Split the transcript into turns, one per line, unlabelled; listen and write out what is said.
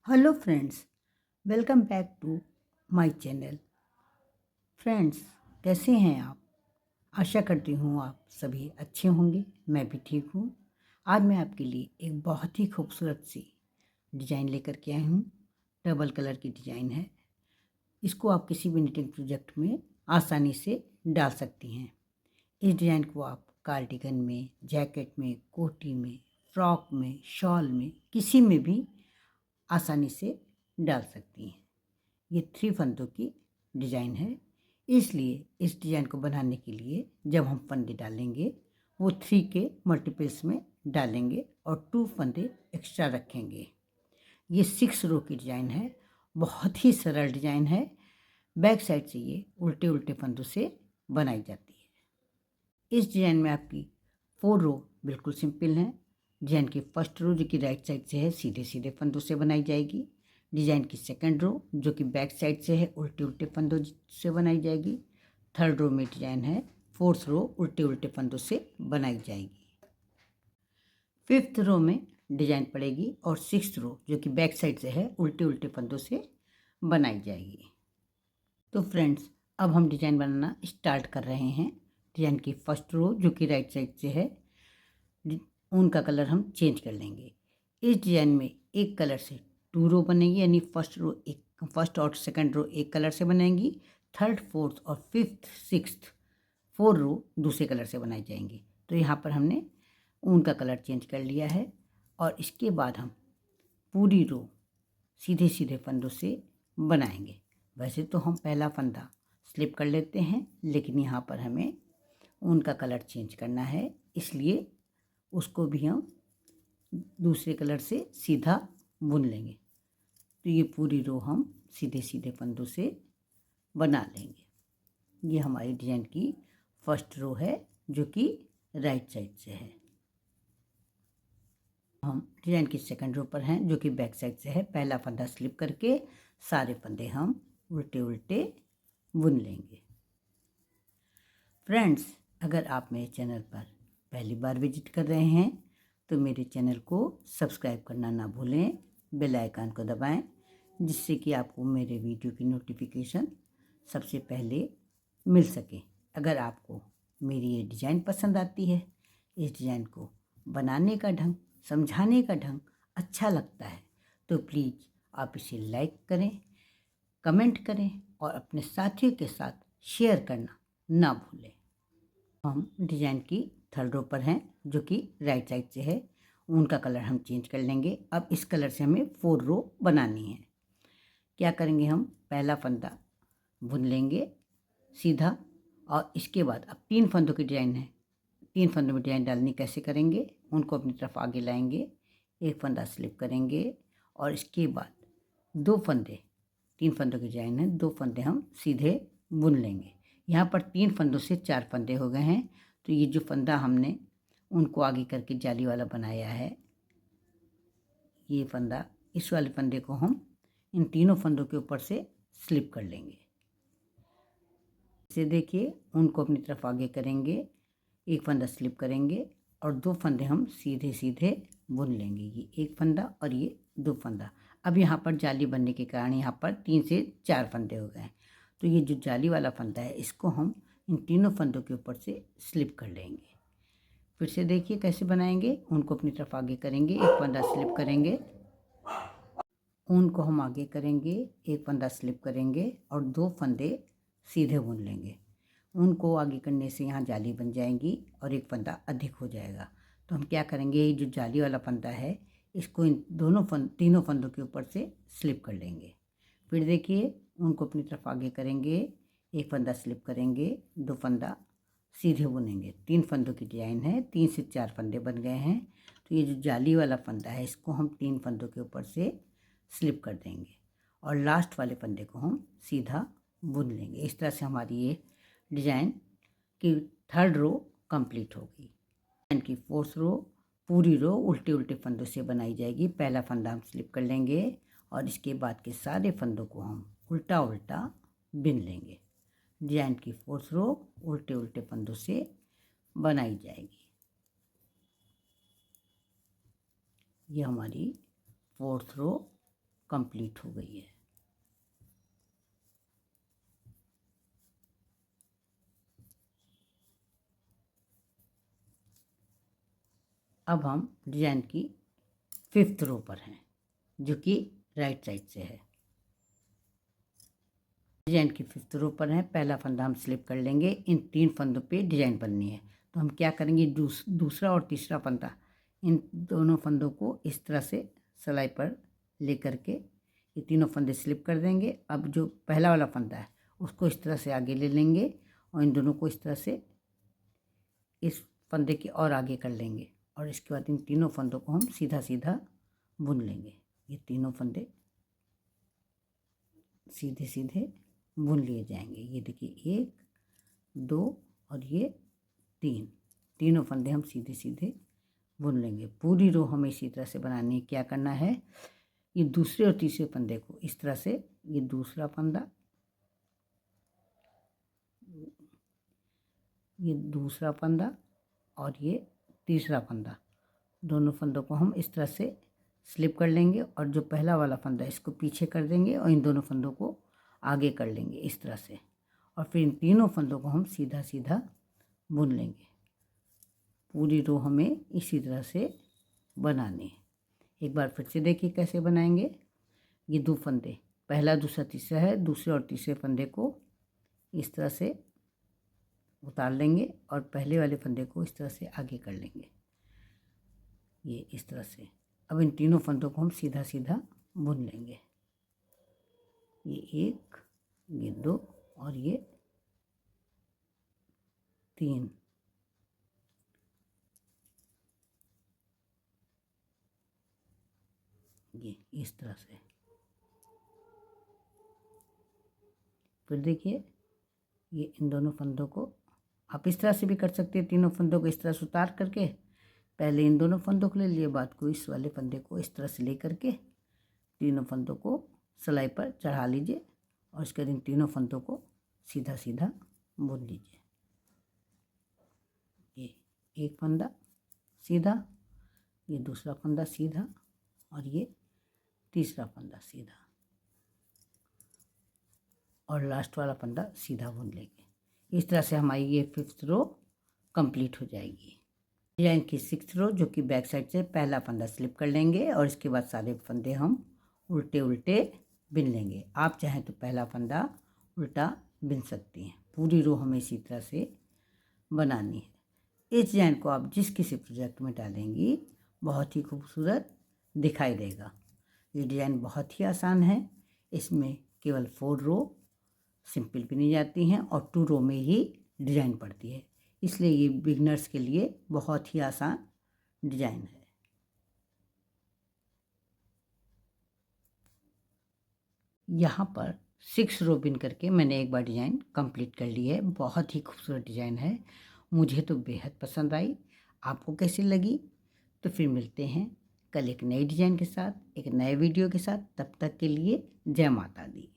Hello friends, welcome back to my channel. Friends, कैसे हैं आप? आशा करती हूँ आप सभी अच्छे होंगे। मैं भी ठीक हूँ। आज मैं आपके लिए एक बहुत ही खूबसूरत सी डिज़ाइन लेकर के आई हूँ। डबल कलर की डिज़ाइन है। इसको आप किसी भी निटिंग प्रोजेक्ट में आसानी से डाल सकती हैं। इस डिज़ाइन को आप कार्डिगन में, जैकेट में, कोटी में, फ्रॉक में, शॉल में, किसी में भी आसानी से डाल सकती हैं। ये 3 फंदों की डिज़ाइन है, इसलिए इस डिज़ाइन को बनाने के लिए जब हम फंदे डालेंगे वो 3 के मल्टीपल्स में डालेंगे और 2 फंदे एक्स्ट्रा रखेंगे। ये 6 रो की डिज़ाइन है। बहुत ही सरल डिज़ाइन है। बैक साइड से ये उल्टे उल्टे फंदों से बनाई जाती है। इस डिज़ाइन में आपकी 4 रो बिल्कुल सिंपल हैं। डिज़ाइन की फर्स्ट रो जो कि राइट साइड से है, सीधे सीधे फंदों से बनाई जाएगी। डिज़ाइन की सेकंड रो जो कि बैक साइड से है, उल्टे उल्टे फंदों से बनाई जाएगी। थर्ड रो में डिज़ाइन है। फोर्थ रो उल्टे उल्टे फंदों से बनाई जाएगी। फिफ्थ रो में डिज़ाइन पड़ेगी और सिक्स्थ रो जो कि बैक साइड से है, उल्टे उल्टे फंदों से बनाई जाएगी। तो फ्रेंड्स, अब हम डिज़ाइन बनाना स्टार्ट कर रहे हैं। डिज़ाइन की फर्स्ट रो जो कि राइट साइड से है, ऊन का कलर हम चेंज कर लेंगे। इस डिज़ाइन में एक कलर से 2 रो बनेगी, यानी फर्स्ट और सेकंड रो एक कलर से बनेंगी। थर्ड, फोर्थ और फिफ्थ, सिक्स्थ 4 रो दूसरे कलर से बनाई जाएंगी। तो यहाँ पर हमने ऊन का कलर चेंज कर लिया है और इसके बाद हम पूरी रो सीधे सीधे फंदों से बनाएंगे। वैसे तो हम पहला फंदा स्लिप कर लेते हैं, लेकिन यहाँ पर हमें ऊन का कलर चेंज करना है, इसलिए उसको भी हम दूसरे कलर से सीधा बुन लेंगे। तो ये पूरी रो हम सीधे सीधे फंदों से बना लेंगे। ये हमारी डिज़ाइन की फर्स्ट रो है जो कि राइट साइड से है। हम डिज़ाइन की सेकंड रो पर हैं जो कि बैक साइड से है। पहला फंदा स्लिप करके सारे फंदे हम उल्टे उल्टे बुन लेंगे। फ्रेंड्स, अगर आप मेरे चैनल पर पहली बार विजिट कर रहे हैं तो मेरे चैनल को सब्सक्राइब करना ना भूलें। बेल आइकन को दबाएं, जिससे कि आपको मेरे वीडियो की नोटिफिकेशन सबसे पहले मिल सके। अगर आपको मेरी ये डिज़ाइन पसंद आती है, इस डिज़ाइन को बनाने का ढंग, समझाने का ढंग अच्छा लगता है, तो प्लीज़ आप इसे लाइक करें, कमेंट करें और अपने साथियों के साथ शेयर करना ना भूलें। हम डिज़ाइन की थर्ड रो पर हैं जो कि राइट साइड से है। ऊन का कलर हम चेंज कर लेंगे। अब इस कलर से हमें 4 रो बनानी है। क्या करेंगे, हम पहला फंदा बुन लेंगे सीधा और इसके बाद अब 3 फंदों की डिज़ाइन है। 3 फंदों में डिज़ाइन डालनी कैसे करेंगे, उनको अपनी तरफ आगे लाएंगे, एक फंदा स्लिप करेंगे और इसके बाद 2 फंदे, 3 फंदों की डिज़ाइन है, 2 फंदे हम सीधे बुन लेंगे। यहाँ पर 3 फंदों से 4 फंदे हो गए हैं। तो ये जो फंदा हमने उनको आगे करके जाली वाला बनाया है, ये फंदा, इस वाले फंदे को हम इन तीनों फंदों के ऊपर से स्लिप कर लेंगे। इसे देखिए, उनको अपनी तरफ आगे करेंगे, एक फंदा स्लिप करेंगे और 2 फंदे हम सीधे सीधे बुन लेंगे। ये एक फंदा और ये 2 फंदा। अब यहाँ पर जाली बनने के कारण यहाँ पर 3 से 4 फंदे हो गए हैं। तो ये जो जाली वाला फंदा है, इसको हम इन तीनों फंदों के ऊपर से स्लिप कर लेंगे। फिर से देखिए कैसे बनाएंगे, उनको अपनी तरफ आगे करेंगे, एक फंदा स्लिप करेंगे, ऊन को हम आगे करेंगे, एक फंदा स्लिप करेंगे और 2 फंदे सीधे बुन लेंगे। ऊन को आगे करने से यहाँ जाली बन जाएगी और एक फंदा अधिक हो जाएगा। तो हम क्या करेंगे, ये जो जाली वाला फंदा है, इसको इन तीनों फंदों के ऊपर से स्लिप कर लेंगे। फिर देखिए, ऊन को अपनी तरफ आगे करेंगे, एक फंदा स्लिप करेंगे, 2 फंदा सीधे बुनेंगे। 3 फंदों की डिज़ाइन है, 3 से 4 फंदे बन गए हैं। तो ये जो जाली वाला फंदा है, इसको हम 3 फंदों के ऊपर से स्लिप कर देंगे और लास्ट वाले फंदे को हम सीधा बुन लेंगे। इस तरह से हमारी ये डिज़ाइन की थर्ड रो कंप्लीट होगी। डिज़ाइन की फोर्थ रो, पूरी रो उल्टे उल्टे फंदों से बनाई जाएगी। पहला फंदा हम स्लिप कर लेंगे और इसके बाद के सारे फंदों को हम उल्टा उल्टा बिन लेंगे। डिज़ाइन की फोर्थ रो उल्टे उल्टे फंदों से बनाई जाएगी। ये हमारी फोर्थ रो कंप्लीट हो गई है। अब हम डिजाइन की 5th रो पर हैं, जो कि राइट साइड से है। डिजाइन की 5th रो पर है। पहला फंदा हम स्लिप कर लेंगे। इन 3 फंदों पे डिजाइन बननी है, तो हम क्या करेंगे, दूसरा और तीसरा फंदा, इन दोनों फंदों को इस तरह से सिलाई पर लेकर के ये तीनों फंदे स्लिप कर देंगे। अब जो पहला वाला फंदा है उसको इस तरह से आगे ले लेंगे और इन दोनों को इस तरह से इस फंदे की और आगे कर लेंगे, और इसके बाद इन तीनों फंदों को हम सीधा सीधा बुन लेंगे। ये तीनों फंदे सीधे सीधे बुन लिए जाएंगे। ये देखिए 1 2 और ये 3, तीनों फंदे हम सीधे सीधे बुन लेंगे। पूरी रो हमें इसी तरह से बनानी है। क्या करना है, ये दूसरे और तीसरे फंदे को इस तरह से, ये दूसरा फंदा, ये दूसरा फंदा और ये तीसरा फंदा, दोनों फंदों को हम इस तरह से स्लिप कर लेंगे, और जो पहला वाला फंदा इसको पीछे कर देंगे और इन दोनों फंदों को आगे कर लेंगे इस तरह से, और फिर इन तीनों फंदों को हम सीधा सीधा बुन लेंगे। पूरी रो हमें इसी तरह से बनानी है। एक बार फिर से देखिए कैसे बनाएंगे। ये 2 फंदे, पहला दूसरा तीसरा है, दूसरे और तीसरे फंदे को इस तरह से उतार लेंगे और पहले वाले फंदे को इस तरह से आगे कर लेंगे, ये इस तरह से। अब इन तीनों फंदों को हम सीधा सीधा बुन लेंगे। ये 1, ये 2 और ये 3। ये इस तरह से। फिर देखिए, ये इन दोनों फंदों को आप इस तरह से भी कर सकते हैं। तीनों फंदों को इस तरह से उतार करके पहले इन दोनों फंदों को ले लिए, बाद को इस वाले फंदे को इस तरह से ले करके तीनों फंदों को सिलाई पर चढ़ा लीजिए, और इसके बाद इन तीनों फंदों को सीधा सीधा बुन लीजिए। ये एक फंदा सीधा, ये दूसरा फंदा सीधा और ये तीसरा फंदा सीधा, और लास्ट वाला फंदा सीधा बुन लेंगे। इस तरह से हमारी ये 5th रो कंप्लीट हो जाएगी। डिजाइन की 6th रो, जो कि बैक साइड से, पहला फंदा स्लिप कर लेंगे और इसके बाद सारे फंदे हम उल्टे उल्टे बिन लेंगे। आप चाहें तो पहला फंदा उल्टा बिन सकती हैं। पूरी रो हमें इसी तरह से बनानी है। इस डिजाइन को आप जिस किसी प्रोजेक्ट में डालेंगी बहुत ही खूबसूरत दिखाई देगा। ये डिज़ाइन बहुत ही आसान है। इसमें केवल 4 रो सिंपल बिनी जाती हैं और 2 रो में ही डिज़ाइन पड़ती है, इसलिए ये बिगनर्स के लिए बहुत ही आसान डिज़ाइन है। यहाँ पर 6 रो बिन करके मैंने एक बार डिज़ाइन कंप्लीट कर ली है। बहुत ही खूबसूरत डिज़ाइन है, मुझे तो बेहद पसंद आई। आपको कैसी लगी? तो फिर मिलते हैं कल एक नई डिज़ाइन के साथ, एक नए वीडियो के साथ। तब तक के लिए जय माता दी।